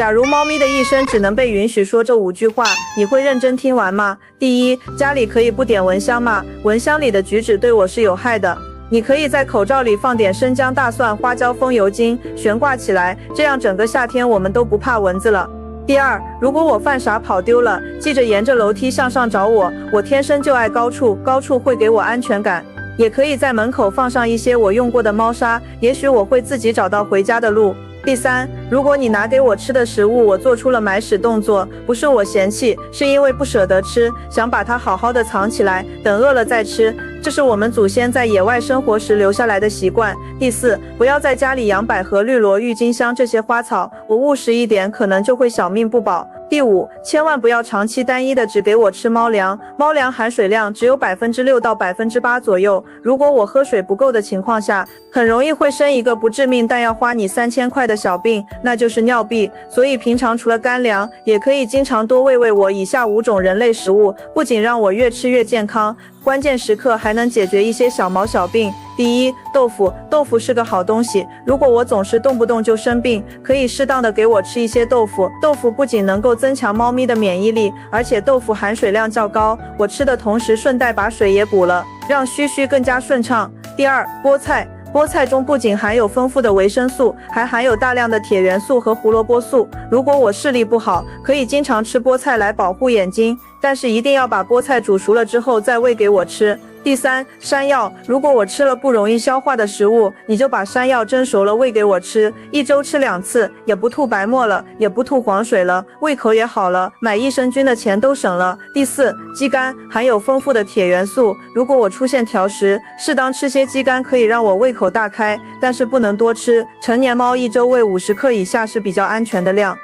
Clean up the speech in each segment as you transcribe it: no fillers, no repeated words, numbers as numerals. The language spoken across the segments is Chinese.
假如猫咪的一生只能被允许说这5句话，你会认真听完吗？第一，家里可以不点蚊香吗？蚊香里的菊酯对我是有害的。你可以在口罩里放点生姜、大蒜、花椒、风油精，悬挂起来，这样整个夏天我们都不怕蚊子了。第二，如果我犯傻跑丢了，记着沿着楼梯向上找我，我天生就爱高处，高处会给我安全感。也可以在门口放上一些我用过的猫砂，也许我会自己找到回家的路。第三，如果你拿给我吃的食物，我做出了买屎动作，不是我嫌弃，是因为不舍得吃，想把它好好的藏起来，等饿了再吃，这是我们祖先在野外生活时留下来的习惯。第四，不要在家里养百合、绿萝、郁金香这些花草，我务实一点，可能就会小命不保。第五，千万不要长期单一的只给我吃猫粮，猫粮含水量只有6%到8%左右，如果我喝水不够的情况下，很容易会生一个不致命但要花你3000块的小病，那就是尿闭。所以平常除了干粮，也可以经常多喂喂我以下5种人类食物，不仅让我越吃越健康，关键时刻还能解决一些小毛小病。第一，豆腐，豆腐是个好东西，如果我总是动不动就生病，可以适当的给我吃一些豆腐。豆腐不仅能够增强猫咪的免疫力，而且豆腐含水量较高，我吃的同时顺带把水也补了，让嘘嘘更加顺畅。第二，菠菜。菠菜中不仅含有丰富的维生素，还含有大量的铁元素和胡萝卜素。如果我视力不好，可以经常吃菠菜来保护眼睛，但是一定要把菠菜煮熟了之后再喂给我吃。第三，山药，如果我吃了不容易消化的食物，你就把山药蒸熟了喂给我吃，1周吃2次，也不吐白沫了，也不吐黄水了，胃口也好了，买益生菌的钱都省了。第四，鸡肝，含有丰富的铁元素，如果我出现挑食，适当吃些鸡肝可以让我胃口大开，但是不能多吃，成年猫1周喂50克以下是比较安全的量。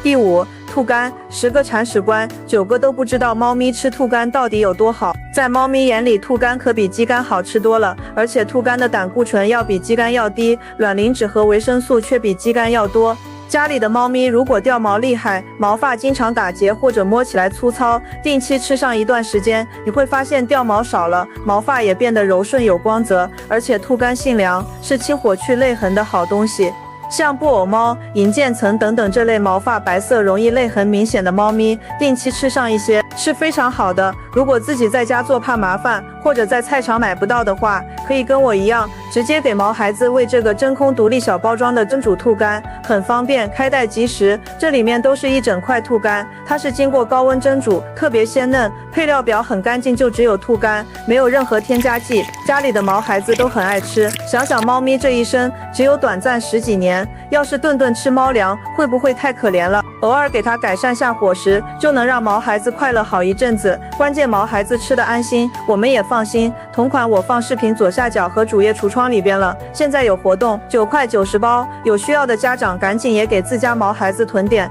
第五，兔肝，10个铲屎官9个都不知道猫咪吃兔肝到底有多好。在猫咪眼里，兔肝可比鸡肝好吃多了，而且兔肝的胆固醇要比鸡肝要低，卵磷脂和维生素却比鸡肝要多。家里的猫咪如果掉毛厉害，毛发经常打结或者摸起来粗糙，定期吃上一段时间，你会发现掉毛少了，毛发也变得柔顺有光泽，而且兔肝性凉，是清火去泪痕的好东西。像布偶猫、银渐层等等这类毛发白色、容易泪痕明显的猫咪，定期吃上一些是非常好的。如果自己在家做怕麻烦，或者在菜场买不到的话，可以跟我一样，直接给毛孩子喂这个真空独立小包装的蒸煮兔肝，很方便，开袋即食。这里面都是一整块兔肝，它是经过高温蒸煮，特别鲜嫩，配料表很干净，就只有兔肝，没有任何添加剂，家里的毛孩子都很爱吃。想想猫咪这一生只有短暂10几年，要是顿顿吃猫粮，会不会太可怜了？偶尔给它改善下伙食，就能让毛孩子快乐好一阵子。关键毛孩子吃得安心，我们也放心。同款我放视频左下角和主页橱窗里边了，现在有活动，9块90包，有需要的家长赶紧也给自家毛孩子囤点。